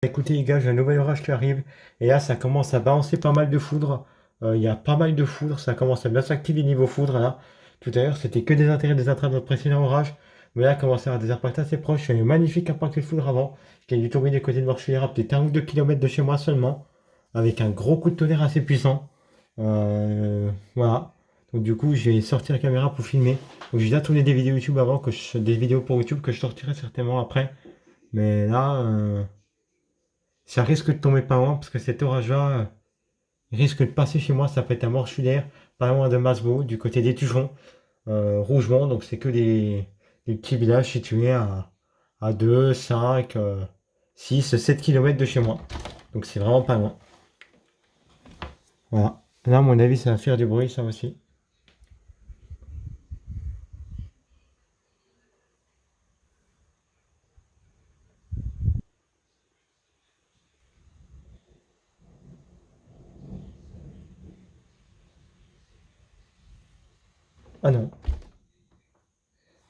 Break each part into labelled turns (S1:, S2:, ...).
S1: Écoutez les gars, j'ai un nouvel orage qui arrive et là ça commence à balancer pas mal de foudre. Il y a pas mal de foudre, ça commence à bien s'activer niveau foudre là. Tout à l'heure c'était que des intérêts des intrants de notre précédent orage, mais là il commence à avoir des impacts assez proches. Il y a eu un magnifique impact de foudre avant, qui a dû tomber des côtés de Morchelière à peut-être 1 ou 2 kilomètres de chez moi seulement, avec un gros coup de tonnerre assez puissant. Voilà. Donc du coup j'ai sorti la caméra pour filmer. Donc j'ai déjà tourné des vidéos YouTube avant, des vidéos pour YouTube que je sortirai certainement après. Mais là, ça risque de tomber pas loin parce que cet orage-là risque de passer chez moi. Ça peut être à Morchulaire, pas loin de Masbo, du côté des Tujons, Rougemont. Donc c'est que des petits villages situés à 2, 5, 6, 7 km de chez moi. Donc c'est vraiment pas loin. Voilà. Là, à mon avis, ça va faire du bruit, ça aussi. Ah non.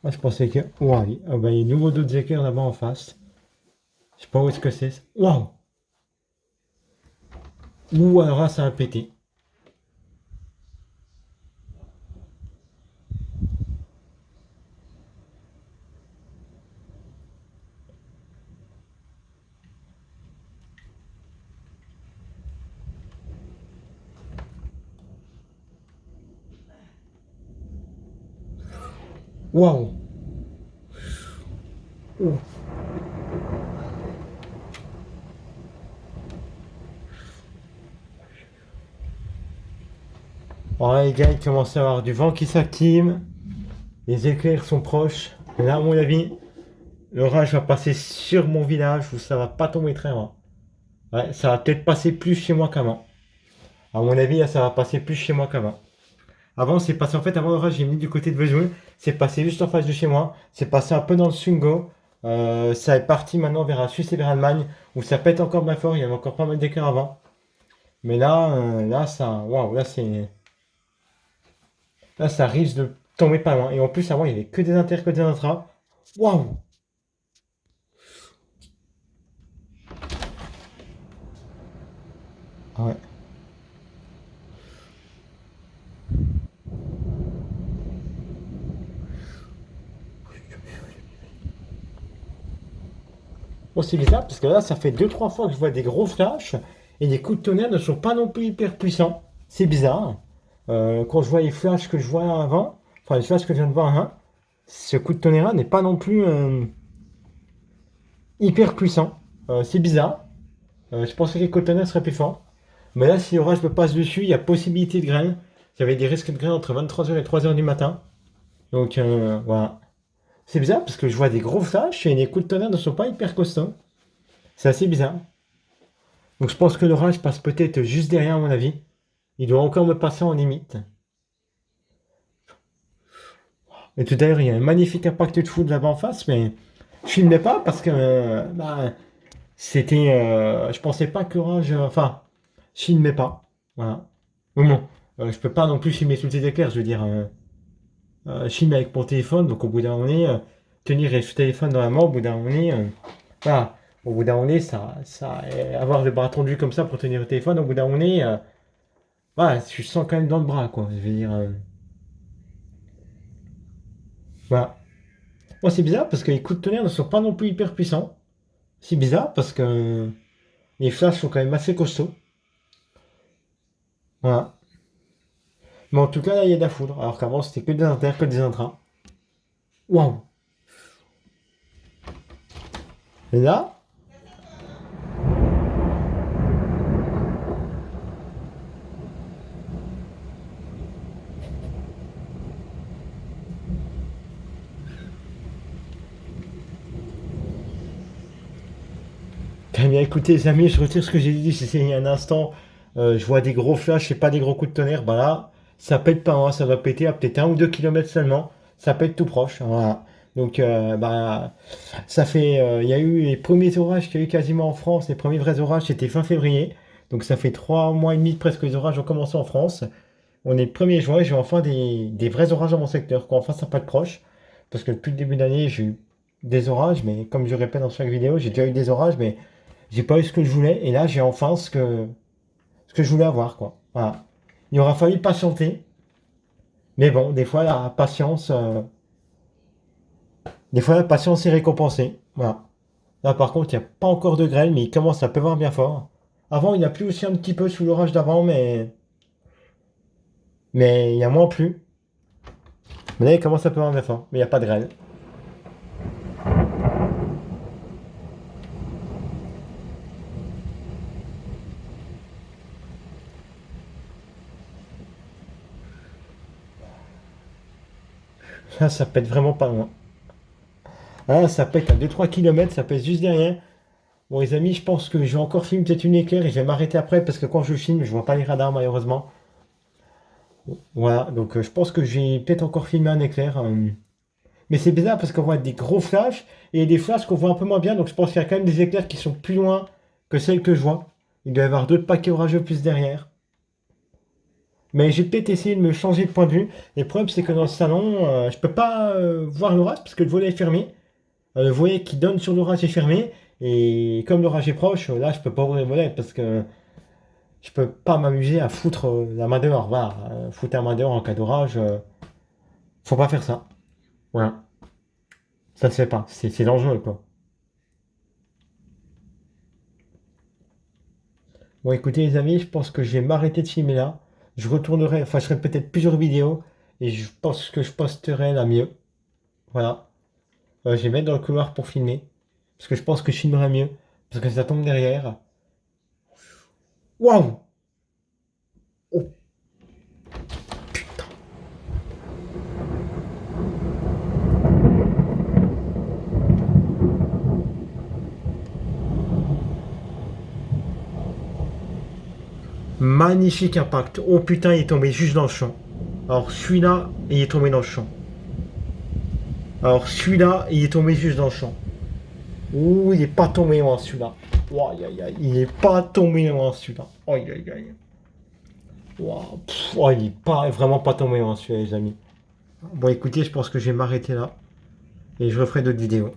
S1: Moi, je pensais que. Waouh, ah bah, il y a de nouveau d'autres éclairs là-bas en face. Je sais pas où est-ce que c'est. Waouh! Ouh, alors là, ça a pété. Waouh! Ouh. Alors là, les gars, il commence à y avoir du vent qui s'active. Les éclairs sont proches. Et là, à mon avis, l'orage va passer sur mon village où ça va pas tomber très loin. Ouais, ça va peut-être passer plus chez moi qu'avant. À mon avis, là, ça va passer plus chez moi qu'avant. Avant, c'est passé, en fait, avant l'orage, j'ai mis du côté de Vesoul. C'est passé juste en face de chez moi. C'est passé un peu dans le Sungo. Ça est parti maintenant vers la Suisse et vers l'Allemagne où ça pète encore bien fort. Il y avait encore pas mal d'éclairs avant. Mais là, là, ça, waouh, là, ça risque de tomber pas loin. Et en plus, avant, il y avait que des inters, que des intras. Waouh! Ah ouais. Bon, c'est bizarre parce que là, ça fait deux trois fois que je vois des gros flashs et les coups de tonnerre ne sont pas non plus hyper puissants. C'est bizarre. Quand je vois les flashs que je vois avant, enfin les flashs que je viens de voir, hein, ce coup de tonnerre n'est pas non plus hyper puissant. C'est bizarre. Je pensais que les coups de tonnerre seraient plus forts. Mais là, si l'orage me passe dessus, il y a possibilité de graines. Il y avait des risques de graines entre 23h et 3h du matin. Donc voilà. C'est bizarre parce que je vois des gros flashs et les coups de tonnerre ne sont pas hyper costauds. C'est assez bizarre. Donc je pense que l'orage passe peut-être juste derrière à mon avis. Il doit encore me passer en limite. Et tout à l'heure, il y a un magnifique impact de foudre là-bas en face, mais je filmais pas parce que bah, c'était. Je pensais pas que l'orage. Enfin, je filmais pas. Voilà. Mais bon, je peux pas non plus filmer tous les éclairs, je veux dire. Je filme avec mon téléphone, donc au bout d'un moment, tenir le téléphone dans la main, au bout d'un moment, voilà. Au bout d'un moment, avoir le bras tendu comme ça pour tenir le téléphone, au bout d'un moment, voilà, je sens quand même dans le bras, quoi. Je veux dire. Voilà. Bon, c'est bizarre parce que les coups de tonnerre ne sont pas non plus hyper puissants. C'est bizarre parce que les flashs sont quand même assez costauds. Voilà. Mais en tout cas, là, il y a de la foudre. Alors qu'avant, c'était que des inters, que des intras. Waouh! Et là, t'as bien écouté, les amis, je retire ce que j'ai dit. C'est il y a un instant. Je vois des gros flashs et pas des gros coups de tonnerre. Bah là, ça pète pas, hein, ça va péter à peut-être 1 ou 2 kilomètres seulement. Ça pète tout proche. Voilà. Donc, bah, ça fait. Il y a eu les premiers orages qu'il y a eu quasiment en France. Les premiers vrais orages, c'était fin février. Donc, ça fait 3 mois et demi presque que les orages ont commencé en France. On est le 1er juin, j'ai enfin des vrais orages dans mon secteur, quoi. Enfin, ça pas de proche. Parce que depuis le début d'année, j'ai eu des orages, mais comme je répète dans chaque vidéo, j'ai déjà eu des orages, mais J'ai pas eu ce que je voulais. Et là, j'ai enfin ce que je voulais avoir, quoi. Voilà. Il aura fallu patienter. Mais bon, des fois, la patience est récompensée. Voilà. Là, par contre, il n'y a pas encore de grêle, mais il commence à pleuvoir bien fort. Avant, il a plu aussi un petit peu sous l'orage d'avant, mais il y a moins plu. Mais là, il commence à pleuvoir bien fort, mais il n'y a pas de grêle. Là, ça pète vraiment pas loin. Là, ça pète à 2-3 km, ça pète juste derrière. Bon, les amis, je pense que je vais encore filmer peut-être une éclair et je vais m'arrêter après parce que quand je filme, je vois pas les radars malheureusement. Voilà, donc je pense que je vais peut-être encore filmer un éclair. Mais c'est bizarre parce qu'on voit des gros flashs et des flashs qu'on voit un peu moins bien. Donc je pense qu'il y a quand même des éclairs qui sont plus loin que celles que je vois. Il doit y avoir d'autres paquets orageux plus derrière. Mais j'ai peut-être essayé de me changer de point de vue. Et le problème, c'est que dans le salon, je peux pas voir l'orage parce que le volet est fermé. Le volet qui donne sur l'orage est fermé. Et comme l'orage est proche, là, je peux pas ouvrir le volet parce que je peux pas m'amuser à foutre la main dehors. Voilà, foutre la main dehors en cas d'orage, faut pas faire ça. Voilà, ça se fait pas. C'est dangereux, quoi. Bon, écoutez, les amis, je pense que je vais m'arrêter de filmer là. Je retournerai, enfin, je ferai peut-être plusieurs vidéos et je pense que je posterai la mieux. Voilà. Je vais mettre dans le couloir pour filmer parce que je pense que je filmerai mieux parce que ça tombe derrière. Waouh! Oh, magnifique impact. Oh putain, il est tombé juste dans le champ. Alors celui-là, il est tombé dans le champ. Alors celui-là, il est tombé juste dans le champ. Ouh, il est pas tombé loin celui-là. Oh, aïe, aïe, aïe. Il est pas tombé loin celui-là. Oh, aïe, aïe, aïe. Ouah, oh, il est pas, vraiment pas tombé loin celui-là, les amis. Bon, écoutez, je pense que je vais m'arrêter là. Et je referai d'autres vidéos.